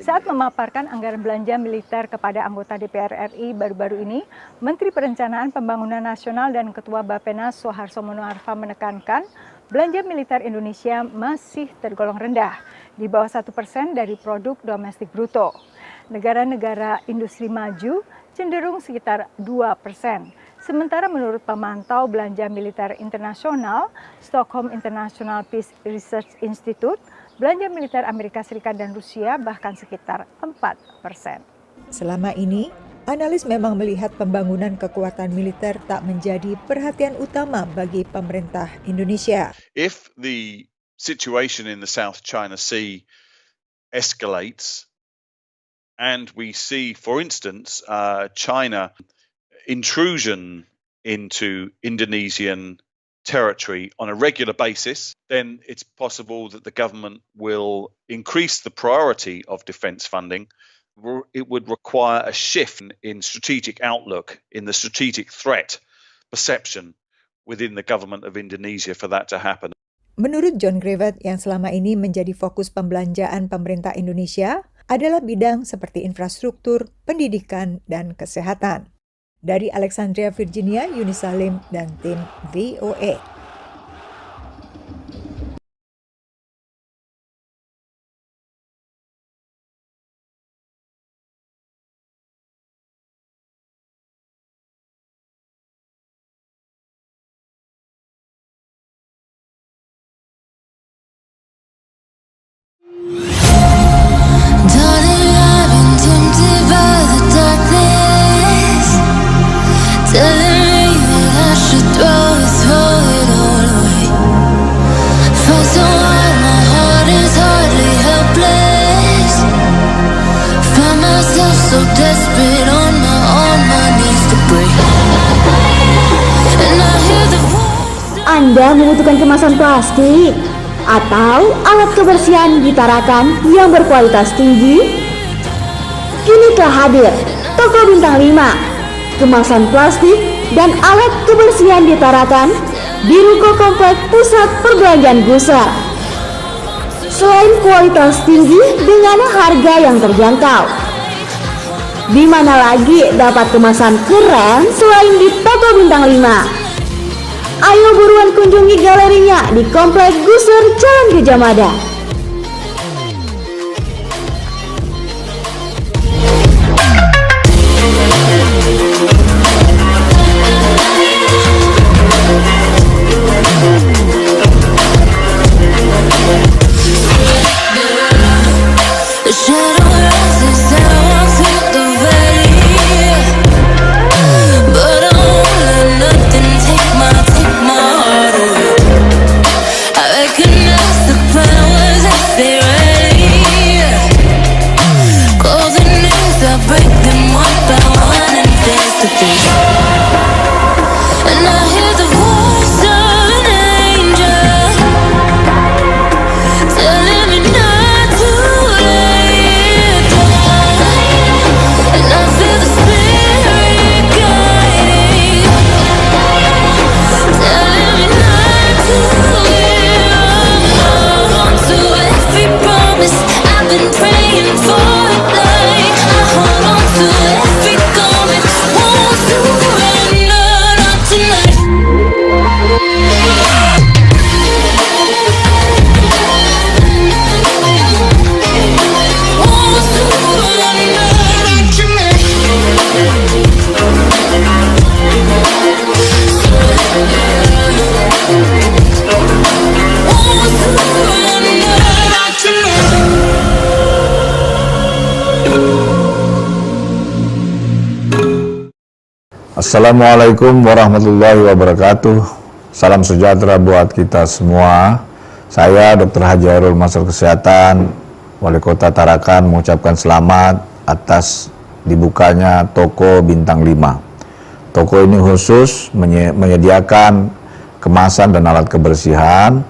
Saat memaparkan anggaran belanja militer kepada anggota DPR RI baru-baru ini, Menteri Perencanaan Pembangunan Nasional dan Ketua Bappenas Soeharto Monoarfa menekankan belanja militer Indonesia masih tergolong rendah, di bawah 1% dari produk domestik bruto. Negara-negara industri maju cenderung sekitar 2%. Sementara menurut pemantau belanja militer internasional, Stockholm International Peace Research Institute, belanja militer Amerika Serikat dan Rusia bahkan sekitar 4%. Selama ini, analis memang melihat pembangunan kekuatan militer tak menjadi perhatian utama bagi pemerintah Indonesia. If the situation in the South China Sea escalates and we see, for instance, China intrusion into Indonesian territory on a regular basis, then it's possible that the government will increase the priority of defence funding. It would require a shift in strategic outlook, in the strategic threat perception within the government of Indonesia for that to happen. Menurut John Grevet yang selama ini menjadi fokus pembelanjaan pemerintah Indonesia adalah bidang seperti infrastruktur, pendidikan, dan kesehatan. Dari Alexandria, Virginia, Yuni Salim, dan tim VOA. Anda membutuhkan kemasan plastik atau alat kebersihan di Tarakan yang berkualitas tinggi? Kini telah hadir Toko Bintang 5, kemasan plastik dan alat kebersihan di Tarakan di Ruko Komplek Pusat Perbelanjaan Gusar. Selain kualitas tinggi dengan harga yang terjangkau, di mana lagi dapat kemasan keren selain di Toko Bintang 5? Ayo buruan kunjungi galerinya di Komplek Gusar Jalan Gajah Mada. Assalamualaikum warahmatullahi wabarakatuh. Salam sejahtera buat kita semua. Saya Dr. Haji Hairul Masar Kesehatan, Wali Kota Tarakan, mengucapkan selamat atas dibukanya Toko Bintang 5. Toko ini khusus menyediakan kemasan dan alat kebersihan,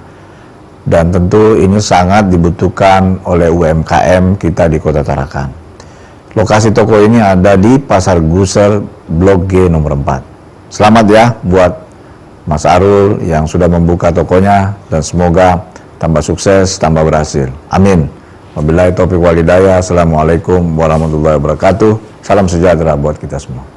dan tentu ini sangat dibutuhkan oleh UMKM kita di Kota Tarakan. Lokasi toko ini ada di Pasar Guser Blok G nomor 4. Selamat ya buat Mas Arul yang sudah membuka tokonya dan semoga tambah sukses, tambah berhasil. Amin. Wabillahi taufiq wal hidayah. Assalamualaikum warahmatullahi wabarakatuh. Salam sejahtera buat kita semua.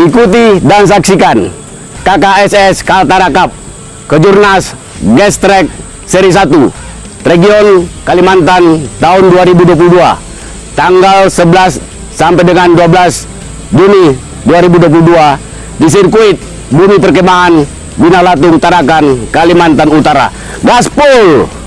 Ikuti dan saksikan KKSS Kaltara Cup Kejurnas Gestrek Seri 1 Region Kalimantan tahun 2022 tanggal 11 sampai dengan 12 Juni 2022 di sirkuit Bumi Perkemahan Winalatung Tarakan, Kalimantan Utara. Gaspol!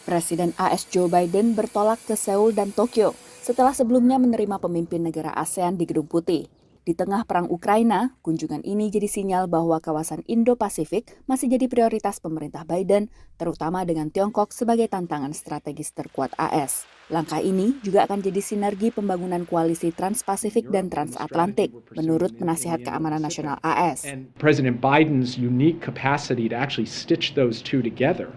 Presiden AS Joe Biden bertolak ke Seoul dan Tokyo setelah sebelumnya menerima pemimpin negara ASEAN di Gedung Putih. Di tengah perang Ukraina, kunjungan ini jadi sinyal bahwa kawasan Indo-Pasifik masih jadi prioritas pemerintah Biden, terutama dengan Tiongkok sebagai tantangan strategis terkuat AS. Langkah ini juga akan jadi sinergi pembangunan koalisi Trans-Pasifik dan Transatlantik, menurut penasihat keamanan nasional AS. President Biden's unique capacity to actually stitch those two together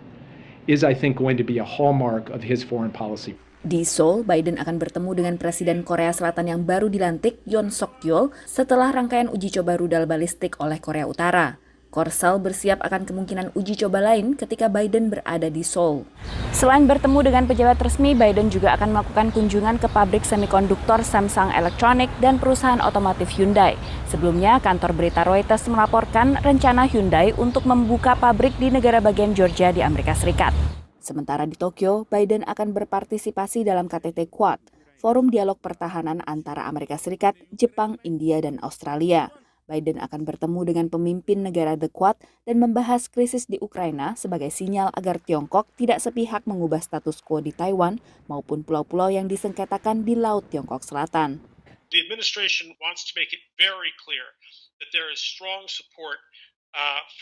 is, I think, going to be a hallmark of his foreign policy. Di Seoul, Biden akan bertemu dengan Presiden Korea Selatan yang baru dilantik, Yoon Suk Yeol, setelah rangkaian uji coba rudal balistik oleh Korea Utara. Korsel bersiap akan kemungkinan uji coba lain ketika Biden berada di Seoul. Selain bertemu dengan pejabat resmi, Biden juga akan melakukan kunjungan ke pabrik semikonduktor Samsung Electronics dan perusahaan otomotif Hyundai. Sebelumnya, kantor berita Reuters melaporkan rencana Hyundai untuk membuka pabrik di negara bagian Georgia di Amerika Serikat. Sementara di Tokyo, Biden akan berpartisipasi dalam KTT Quad, forum dialog pertahanan antara Amerika Serikat, Jepang, India, dan Australia. Biden akan bertemu dengan pemimpin negara The Quad dan membahas krisis di Ukraina sebagai sinyal agar Tiongkok tidak sepihak mengubah status quo di Taiwan maupun pulau-pulau yang disengketakan di Laut Tiongkok Selatan. The administration wants to make it very clear that there is strong support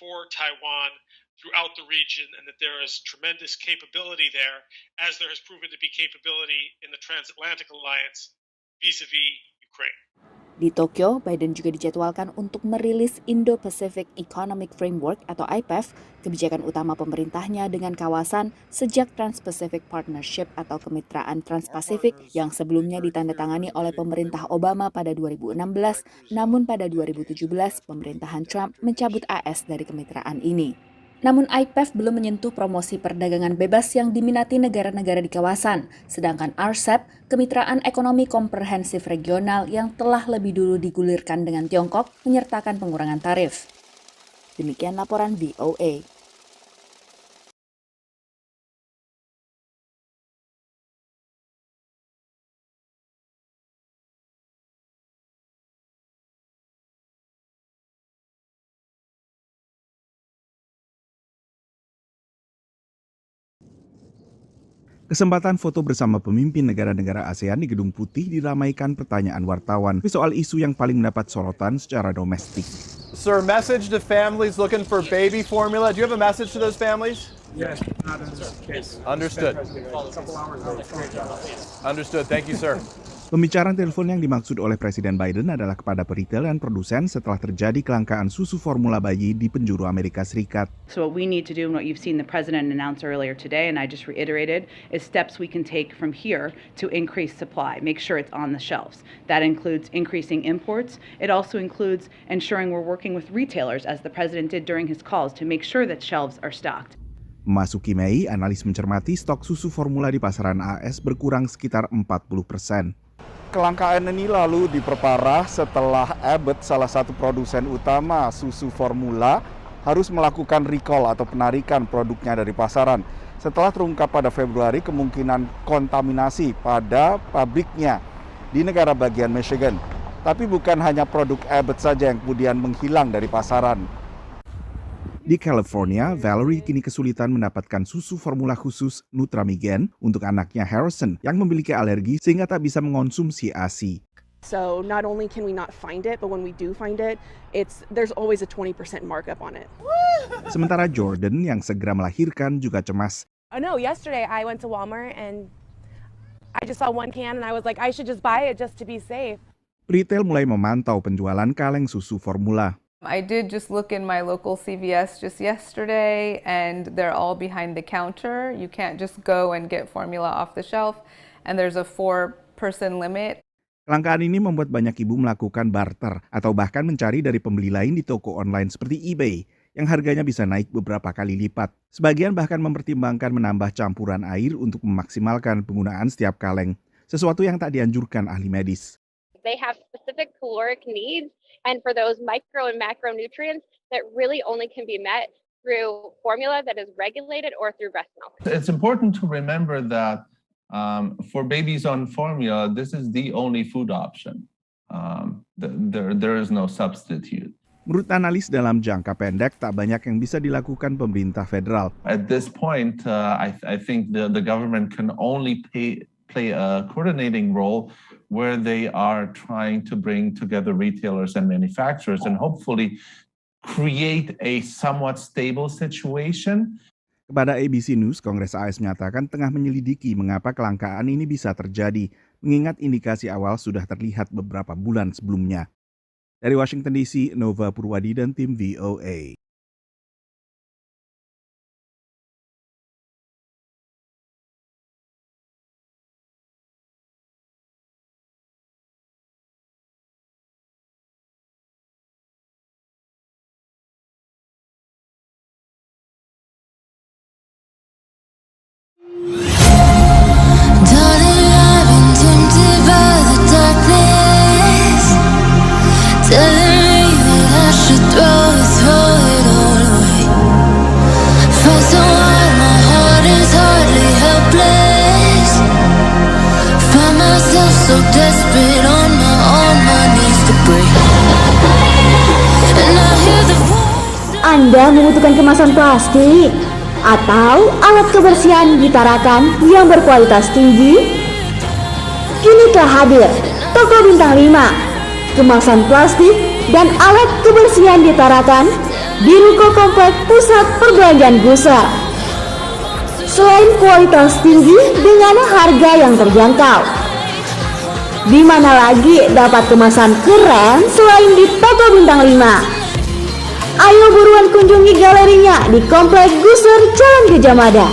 for Taiwan throughout the region and that there is tremendous capability there, as there has proven to be capability in the Transatlantic Alliance vis-a-vis Ukraine. Di Tokyo, Biden juga dijadwalkan untuk merilis Indo-Pacific Economic Framework atau IPEF, kebijakan utama pemerintahnya dengan kawasan sejak Trans-Pacific Partnership atau kemitraan Trans-Pasifik yang sebelumnya ditandatangani oleh pemerintah Obama pada 2016, namun pada 2017 pemerintahan Trump mencabut AS dari kemitraan ini. Namun IPEF belum menyentuh promosi perdagangan bebas yang diminati negara-negara di kawasan, sedangkan RCEP, Kemitraan Ekonomi Komprehensif Regional yang telah lebih dulu digulirkan dengan Tiongkok, menyertakan pengurangan tarif. Demikian laporan VOA. Kesempatan foto bersama pemimpin negara-negara ASEAN di Gedung Putih diramaikan pertanyaan wartawan soal isu yang paling mendapat sorotan secara domestik. Sir, message to families looking for baby formula. Do you have a message to those families? Yes, not in this case. Understood. Understood. Thank you, sir. Pembicaraan telepon yang dimaksud oleh Presiden Biden adalah kepada peritel dan produsen setelah terjadi kelangkaan susu formula bayi di penjuru Amerika Serikat. So what we need to do and what you've seen the President announce earlier today, and I just reiterated, is steps we can take from here to increase supply, make sure it's on the shelves. That includes increasing imports. It also includes ensuring we're working with retailers, as the President did during his calls, to make sure that shelves are stocked. Memasuki Mei, analis mencermati stok susu formula di pasaran AS berkurang sekitar 40%. Kelangkaan ini lalu diperparah setelah Abbott, salah satu produsen utama susu formula, harus melakukan recall atau penarikan produknya dari pasaran. Setelah terungkap pada Februari kemungkinan kontaminasi pada pabriknya di negara bagian Michigan. Tapi bukan hanya produk Abbott saja yang kemudian menghilang dari pasaran. Di California, Valerie kini kesulitan mendapatkan susu formula khusus Nutramigen untuk anaknya Harrison yang memiliki alergi sehingga tak bisa mengonsumsi ASI. So not only can we not find it, but when we do find it, there's always a 20% markup on it. Sementara Jordan yang segera melahirkan juga cemas. Oh no, yesterday I went to Walmart and I just saw one can and I was like, I should just buy it just to be safe. Retail mulai memantau penjualan kaleng susu formula. I did just look in my local CVS just yesterday and they're all behind the counter. You can't just go and get formula off the shelf and there's a 4-person limit. Kelangkaan ini membuat banyak ibu melakukan barter atau bahkan mencari dari pembeli lain di toko online seperti eBay yang harganya bisa naik beberapa kali lipat. Sebagian bahkan mempertimbangkan menambah campuran air untuk memaksimalkan penggunaan setiap kaleng, sesuatu yang tak dianjurkan ahli medis. They have specific caloric needs, and for those micro and macronutrients that really only can be met through formula that is regulated or through breast milk. It's important to remember that for babies on formula, this is the only food option. There is no substitute. Menurut analis, dalam jangka pendek tak banyak yang bisa dilakukan pemerintah federal. At this point, I think the government can only play a coordinating role where they are trying to bring together retailers and manufacturers and hopefully create a somewhat stable situation. Kepada ABC News, Kongres AS menyatakan tengah menyelidiki mengapa kelangkaan ini bisa terjadi, mengingat indikasi awal sudah terlihat beberapa bulan sebelumnya. Dari Washington DC, Nova Purwadi dan tim VOA. Anda membutuhkan kemasan plastik atau alat kebersihan di Tarakan yang berkualitas tinggi? Kini telah hadir Toko Bintang 5, kemasan plastik dan alat kebersihan di Tarakan di Ruko Komplek Pusat Perbelanjaan Gusar. Selain kualitas tinggi dengan harga yang terjangkau, di mana lagi dapat kemasan keren selain di Toko Bintang 5? Ayo buruan kunjungi galerinya di Komplek Gusar Jalan Gajah Mada.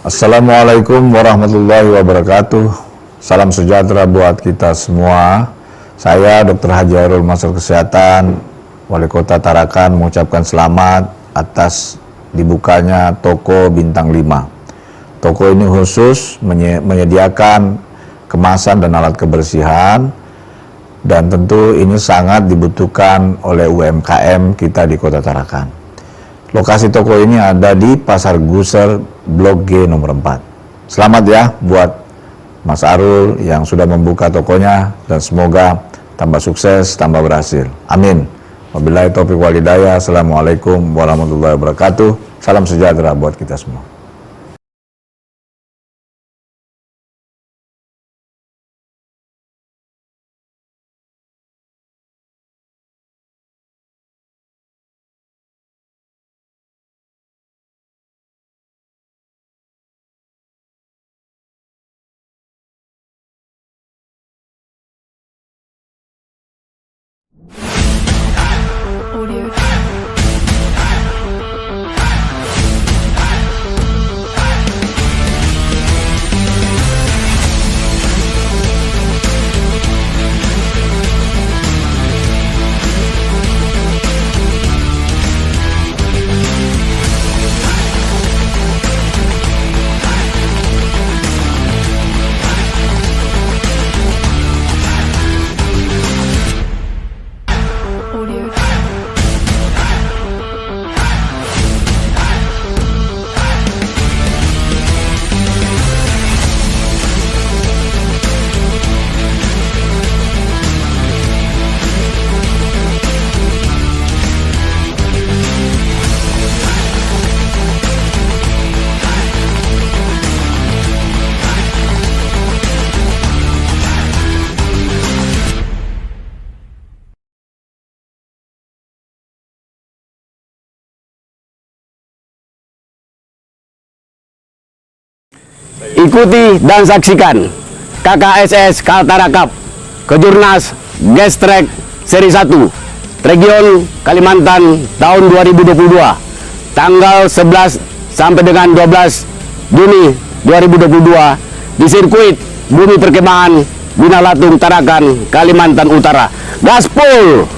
Assalamualaikum warahmatullahi wabarakatuh. Salam sejahtera buat kita semua. Saya Dr. Hajarul Masal Kesehatan, Wali Kota Tarakan, mengucapkan selamat atas dibukanya Toko Bintang 5. Toko ini khusus menyediakan kemasan dan alat kebersihan, dan tentu ini sangat dibutuhkan oleh UMKM kita di Kota Tarakan. Lokasi toko ini ada di Pasar Gusar, Blok G nomor 4. Selamat ya buat Mas Arul yang sudah membuka tokonya, dan semoga tambah sukses, tambah berhasil. Amin. Wabillahi taufiq wal hidayah. Assalamualaikum warahmatullahi wabarakatuh. Salam sejahtera buat kita semua. Ikuti dan saksikan KKSS Kaltara Cup Kejurnas Gas Track Seri 1 Region Kalimantan tahun 2022 tanggal 11 sampai dengan 12 Juni 2022 di sirkuit Bumi Perkemahan Bina Latung Tarakan Kalimantan Utara. Gaspol!